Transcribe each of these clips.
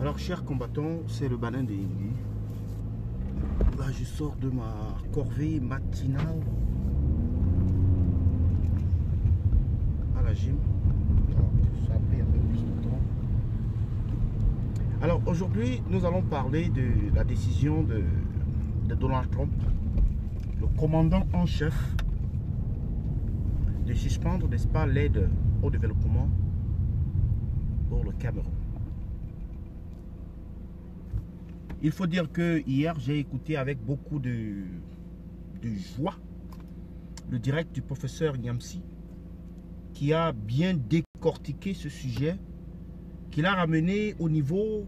Alors, chers combattants, c'est le Banin de Yingui. Là, je sors de ma corvée matinale à la gym. Donc, ça a pris un peu plus de temps. Alors, aujourd'hui, nous allons parler de la décision de Donald Trump, le commandant en chef, de suspendre, n'est-ce pas, l'aide au développement pour le Cameroun. Il faut dire que hier, j'ai écouté avec beaucoup de joie le direct du professeur Nyamsi, qui a bien décortiqué ce sujet, qui l'a ramené au niveau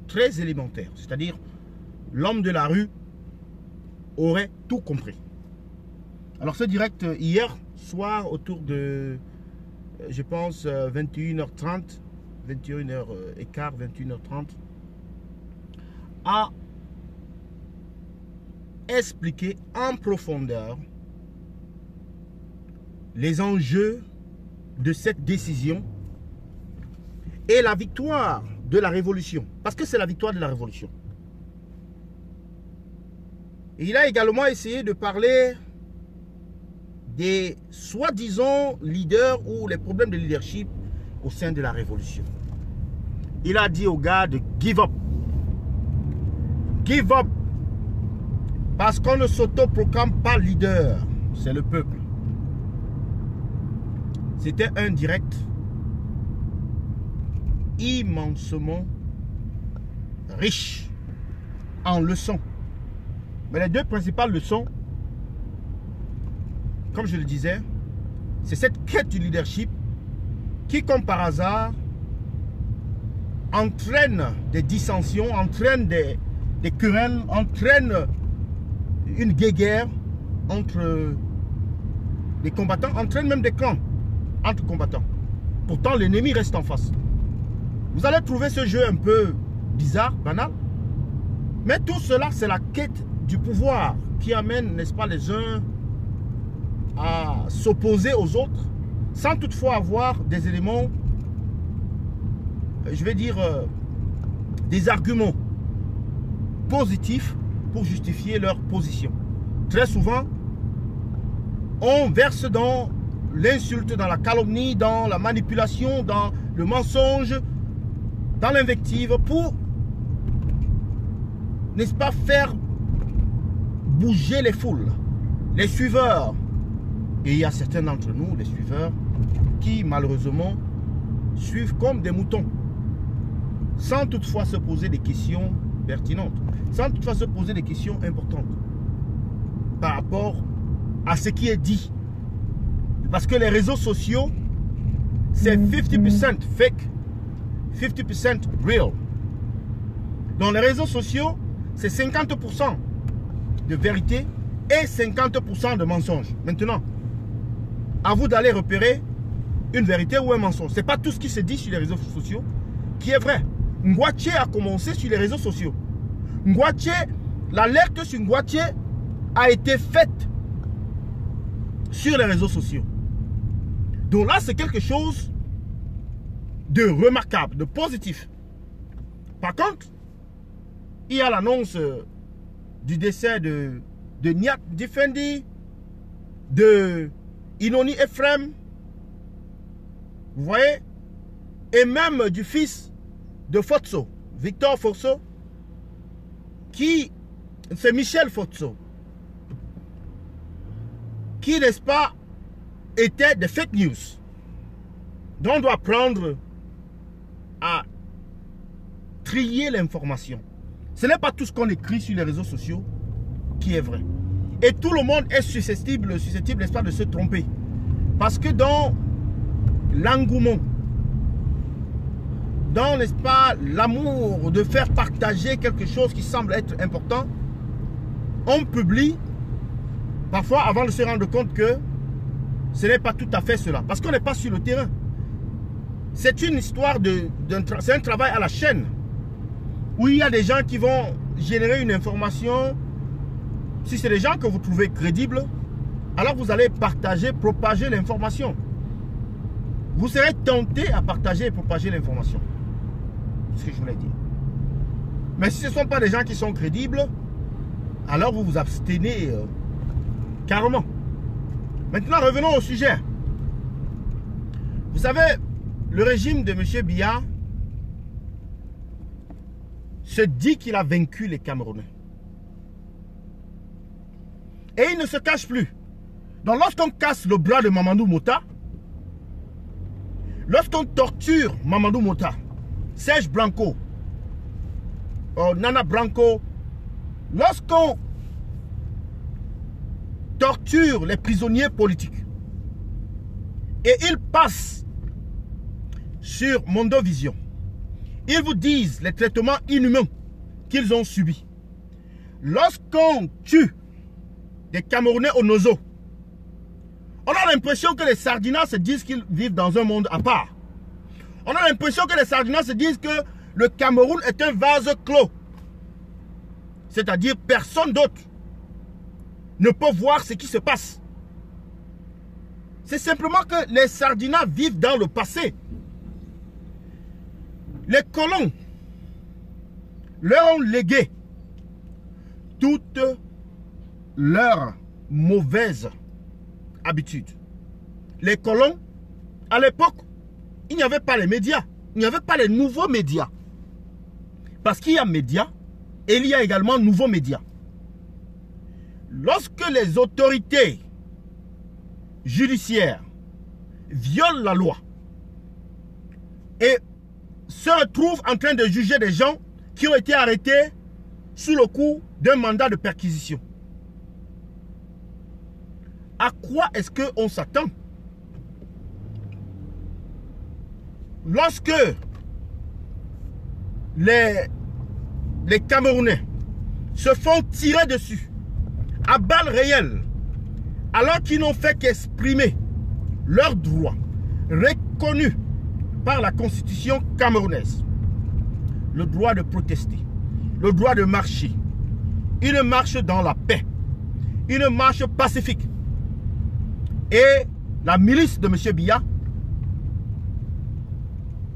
très élémentaire. C'est-à-dire, l'homme de la rue aurait tout compris. Alors ce direct, hier soir, autour de, je pense, 21h30, 21h15, 21h30, a expliqué en profondeur les enjeux de cette décision et la victoire de la révolution. Parce que c'est la victoire de la révolution. Et il a également essayé de parler des soi-disant leaders ou les problèmes de leadership au sein de la révolution. Il a dit aux gars de give up. Give up. Parce qu'on ne s'autoproclame pas leader. C'est le peuple. C'était un direct immensement riche en leçons. Mais les deux principales leçons, comme je le disais, c'est cette quête du leadership qui, comme par hasard, entraîne des dissensions, entraîne des querelles, entraîne une guéguerre entre les combattants, entraîne même des clans entre combattants. Pourtant, l'ennemi reste en face. Vous allez trouver ce jeu un peu bizarre, banal, mais tout cela, c'est la quête du pouvoir qui amène, n'est-ce pas, les uns à s'opposer aux autres, sans toutefois avoir des éléments, je vais dire, des arguments positifs pour justifier leur position. Très souvent, on verse dans l'insulte, dans la calomnie, dans la manipulation, dans le mensonge, dans l'invective pour, n'est-ce pas, faire bouger les foules, les suiveurs. Et il y a certains d'entre nous, les suiveurs, qui malheureusement suivent comme des moutons, sans toutefois se poser des questions pertinentes, sans toutefois se poser des questions importantes par rapport à ce qui est dit. Parce que les réseaux sociaux, c'est 50% fake, 50% real. Dans les réseaux sociaux, c'est 50% de vérité et 50% de mensonge. Maintenant, à vous d'aller repérer une vérité ou un mensonge. Ce n'est pas tout ce qui se dit sur les réseaux sociaux qui est vrai. Ngouaché a commencé sur les réseaux sociaux. Ngouaché, l'alerte sur Ngouaché a été faite sur les réseaux sociaux. Donc là, c'est quelque chose de remarquable, de positif. Par contre, il y a l'annonce du décès de Niat Difendi, de Inoni Ephraim, vous voyez, et même du fils de Fotso, Victor Fotso, qui, c'est Michel Fotso, qui, n'est-ce pas, était des fake news. Donc on doit apprendre à trier l'information. Ce n'est pas tout ce qu'on écrit sur les réseaux sociaux qui est vrai. Et tout le monde est susceptible, n'est-ce pas, de se tromper. Parce que dans l'engouement, dans, n'est-ce pas, l'amour de faire partager quelque chose qui semble être important, on publie parfois avant de se rendre compte que ce n'est pas tout à fait cela. Parce qu'on n'est pas sur le terrain. C'est une histoire c'est un travail à la chaîne. Où il y a des gens qui vont générer une information. Si c'est des gens que vous trouvez crédibles, alors vous allez partager, propager l'information. Vous serez tenté à partager et propager l'information. ce que je voulais dire. Mais si ce ne sont pas des gens qui sont crédibles, alors vous vous abstenez carrément. Maintenant, revenons au sujet. Vous savez, le régime de M. Biya se dit qu'il a vaincu les Camerounais. Et il ne se cache plus. Donc lorsqu'on casse le bras de Mamadou Mota, lorsqu'on torture Mamadou Mota, Serge Blanco, Nana Branco, lorsqu'on torture les prisonniers politiques et ils passent sur Mondovision, ils vous disent les traitements inhumains qu'ils ont subis. Lorsqu'on tue des Camerounais au Nozo, on a l'impression que les Sardinas se disent qu'ils vivent dans un monde à part. On a l'impression que les Sardinas se disent que le Cameroun est un vase clos. C'est-à-dire personne d'autre ne peut voir ce qui se passe. C'est simplement que les Sardinas vivent dans le passé. Les colons leur ont légué toutes leurs mauvaises habitudes. Les colons, à l'époque, il n'y avait pas les médias. Il n'y avait pas les nouveaux médias. Parce qu'il y a médias et il y a également nouveaux médias. Lorsque les autorités judiciaires violent la loi et se retrouvent en train de juger des gens qui ont été arrêtés sous le coup d'un mandat de perquisition, à quoi est-ce qu'on s'attend? Lorsque les Camerounais se font tirer dessus à balles réelles, alors qu'ils n'ont fait qu'exprimer leurs droits reconnus par la constitution camerounaise, le droit de protester, le droit de marcher, une marche dans la paix, une marche pacifique. Et la milice de M. Biya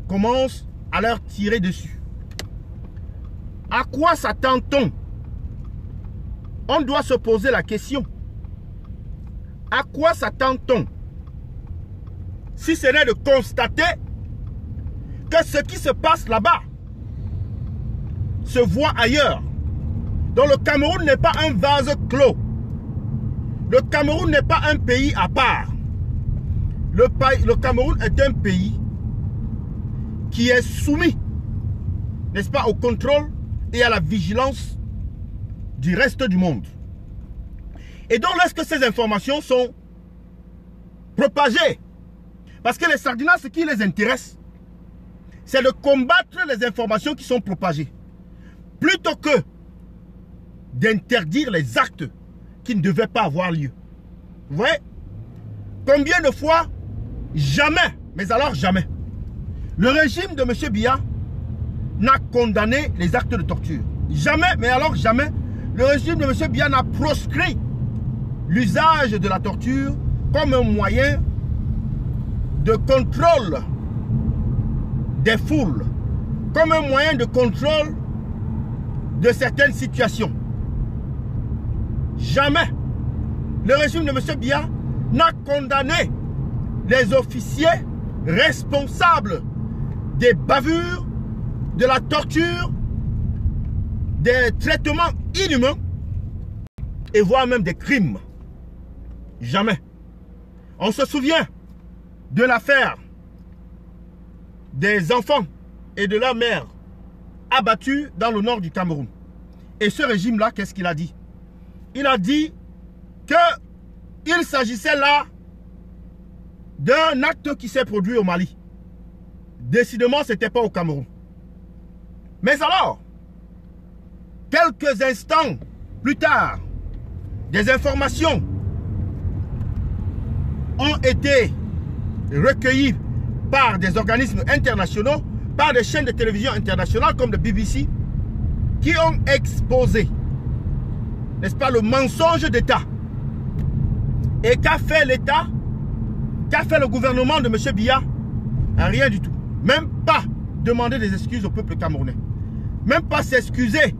commence à leur tirer dessus. À quoi s'attend-on? On doit se poser la question. À quoi s'attend-on? Si ce n'est de constater que ce qui se passe là-bas se voit ailleurs. Donc le Cameroun n'est pas un vase clos. Le Cameroun n'est pas un pays à part. Le Cameroun est un pays qui est soumis, n'est-ce pas, au contrôle et à la vigilance du reste du monde. Et donc, lorsque ces informations sont propagées, parce que les Sardinas, ce qui les intéresse, c'est de combattre les informations qui sont propagées, plutôt que d'interdire les actes qui ne devaient pas avoir lieu. Vous voyez? Combien de fois? Jamais, mais alors jamais, le régime de M. Biya n'a condamné les actes de torture. Jamais, mais alors jamais, le régime de M. Biya n'a proscrit l'usage de la torture comme un moyen de contrôle des foules, comme un moyen de contrôle de certaines situations. Jamais le régime de M. Biya n'a condamné les officiers responsables des bavures, de la torture, des traitements inhumains et voire même des crimes. Jamais. On se souvient de l'affaire des enfants et de leur mère abattus dans le nord du Cameroun. Et ce régime-là, qu'est-ce qu'il a dit? Il a dit qu'il s'agissait là d'un acte qui s'est produit au Mali. Décidément, ce n'était pas au Cameroun. Mais alors, quelques instants plus tard, des informations ont été recueillies par des organismes internationaux, par des chaînes de télévision internationales comme le BBC, qui ont exposé, n'est-ce pas, le mensonge d'État. Et qu'a fait l'État? Qu'a fait le gouvernement de M. Biya? Rien du tout. Même pas demander des excuses au peuple camerounais. Même pas s'excuser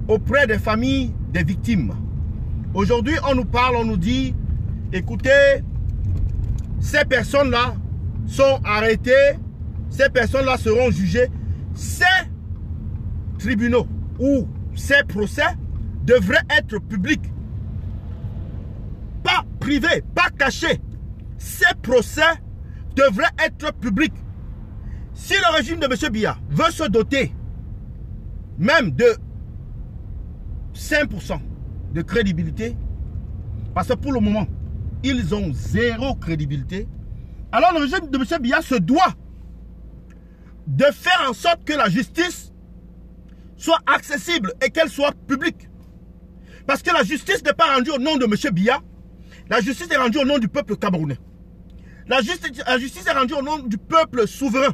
auprès des familles des victimes. Aujourd'hui, on nous parle, on nous dit, écoutez, ces personnes-là sont arrêtées, ces personnes-là seront jugées. Ces tribunaux ou ces procès devraient être publics. Pas privés, pas cachés. Ces procès devraient être publics. Si le régime de M. Biya veut se doter même de 5% de crédibilité, parce que pour le moment, ils ont zéro crédibilité, alors le régime de M. Biya se doit de faire en sorte que la justice soit accessible et qu'elle soit publique. Parce que la justice n'est pas rendue au nom de M. Biya, la justice est rendue au nom du peuple camerounais. La justice est rendue au nom du peuple souverain.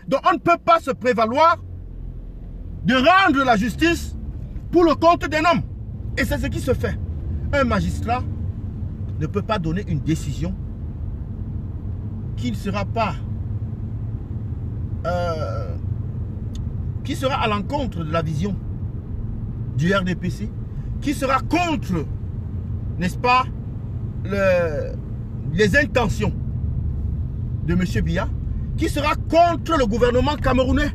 Donc on ne peut pas se prévaloir de rendre la justice pour le compte d'un homme. Et c'est ce qui se fait. Un magistrat ne peut pas donner une décision qui ne sera pas qui sera à l'encontre de la vision du RDPC, qui sera contre, n'est-ce pas, les intentions de M. Biya, qui sera contre le gouvernement camerounais.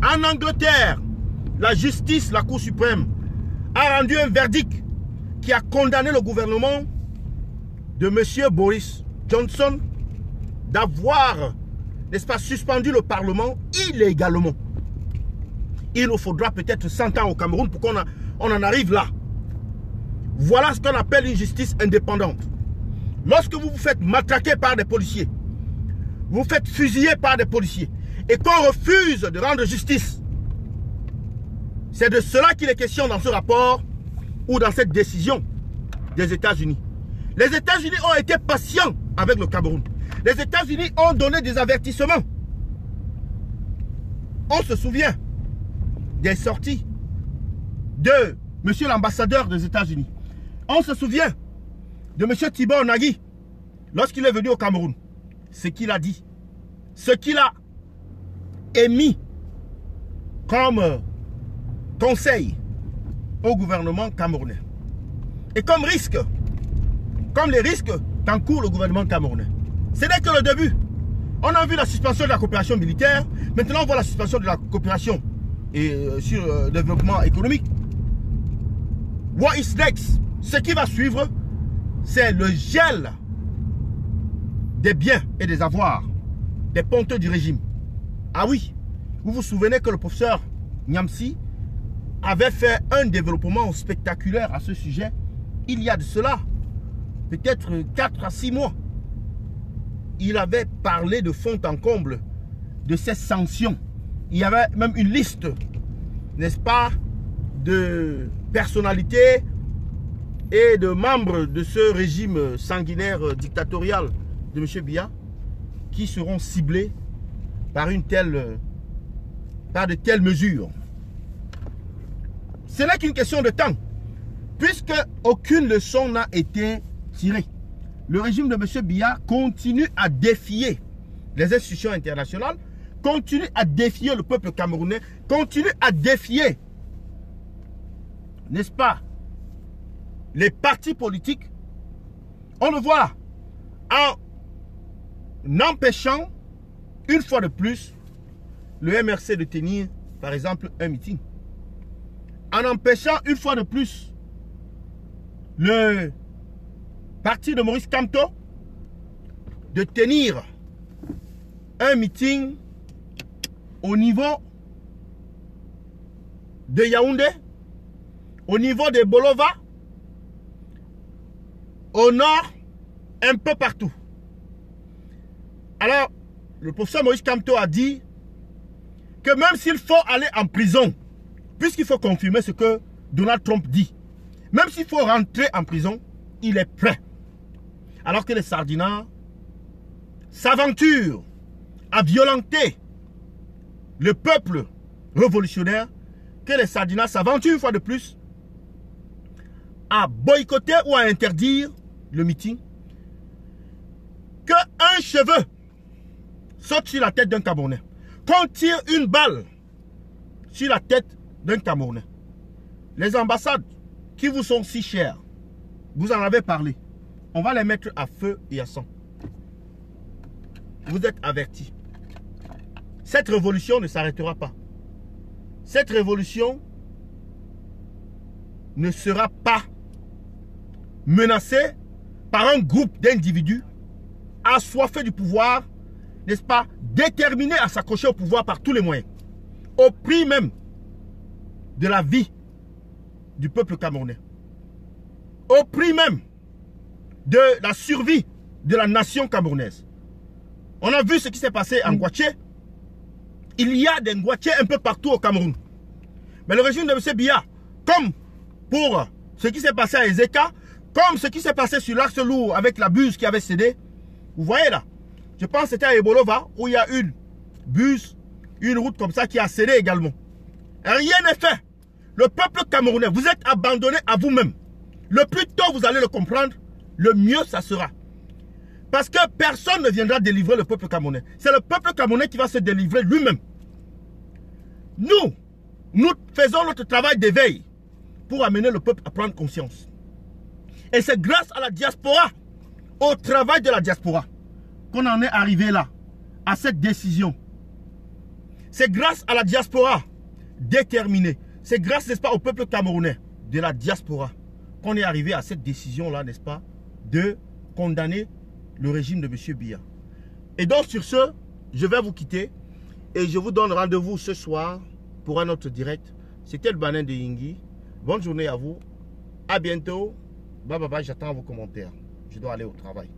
En Angleterre, la justice, la Cour suprême, a rendu un verdict qui a condamné le gouvernement de M. Boris Johnson d'avoir, n'est-ce pas, suspendu le Parlement illégalement. Il nous faudra peut-être 100 ans au Cameroun pour qu'on en arrive là. Voilà ce qu'on appelle une justice indépendante. Lorsque vous vous faites matraquer par des policiers, vous vous faites fusiller par des policiers et qu'on refuse de rendre justice, c'est de cela qu'il est question dans ce rapport ou dans cette décision des États-Unis. Les États-Unis ont été patients avec le Cameroun. Les États-Unis ont donné des avertissements. On se souvient des sorties de M. l'ambassadeur des États-Unis. On se souvient de M. Tibor Nagui lorsqu'il est venu au Cameroun. Ce qu'il a dit, ce qu'il a émis comme conseil au gouvernement camerounais. Et comme risque, comme les risques qu'encourt le gouvernement camerounais. Ce n'est que le début. On a vu la suspension de la coopération militaire. Maintenant, on voit la suspension de la coopération sur le développement économique. What is next? Ce qui va suivre, c'est le gel des biens et des avoirs des ponteux du régime. Ah oui, vous vous souvenez que le professeur Nyamsi avait fait un développement spectaculaire à ce sujet il y a de cela peut-être 4 à 6 mois. Il avait parlé de fond en comble de ces sanctions. Il y avait même une liste, n'est-ce pas, de personnalités et de membres de ce régime sanguinaire dictatorial de M. Biya qui seront ciblés par de telles mesures. Ce n'est qu'une question de temps, puisque aucune leçon n'a été tirée. Le régime de M. Biya continue à défier les institutions internationales, continue à défier le peuple camerounais, continue à défier, n'est-ce pas, les partis politiques. On le voit en empêchant une fois de plus le MRC de tenir par exemple un meeting, en empêchant une fois de plus le parti de Maurice Kamto de tenir un meeting au niveau de Yaoundé, au niveau de Bolova, au nord, un peu partout. Alors, le professeur Maurice Kamto a dit que même s'il faut aller en prison, puisqu'il faut confirmer ce que Donald Trump dit, même s'il faut rentrer en prison, il est prêt. Alors que les Sardinats s'aventurent à violenter le peuple révolutionnaire, que les Sardinats s'aventurent une fois de plus à boycotter ou à interdire le meeting, qu'un cheveu saute sur la tête d'un Camerounais, qu'on tire une balle sur la tête d'un Camerounais, les ambassades qui vous sont si chères, vous en avez parlé, on va les mettre à feu et à sang. Vous êtes avertis. Cette révolution ne s'arrêtera pas. Cette révolution ne sera pas menacée par un groupe d'individus assoiffés du pouvoir, n'est-ce pas, déterminés à s'accrocher au pouvoir par tous les moyens, au prix même de la vie du peuple camerounais, au prix même de la survie de la nation camerounaise. On a vu ce qui s'est passé en Guaché. Il y a des Guaché un peu partout au Cameroun. Mais le régime de M. Biya, comme pour ce qui s'est passé à Ezeka, comme ce qui s'est passé sur l'Axe Lourd avec la buse qui avait cédé, vous voyez là, je pense que c'était à Ebolova où il y a une buse, une route comme ça qui a cédé également. Rien n'est fait. Le peuple camerounais, vous êtes abandonné à vous-même. Le plus tôt vous allez le comprendre, le mieux ça sera. Parce que personne ne viendra délivrer le peuple camerounais. C'est le peuple camerounais qui va se délivrer lui-même. Nous faisons notre travail d'éveil pour amener le peuple à prendre conscience. Et c'est grâce à la diaspora, au travail de la diaspora, qu'on en est arrivé là, à cette décision. C'est grâce à la diaspora déterminée. C'est grâce, n'est-ce pas, au peuple camerounais de la diaspora qu'on est arrivé à cette décision-là, n'est-ce pas, de condamner le régime de M. Biya. Et donc sur ce, je vais vous quitter et je vous donne rendez-vous ce soir pour un autre direct. C'était le Banin de Yingui. Bonne journée à vous. À bientôt. Bye bye bye, j'attends vos commentaires. Je dois aller au travail.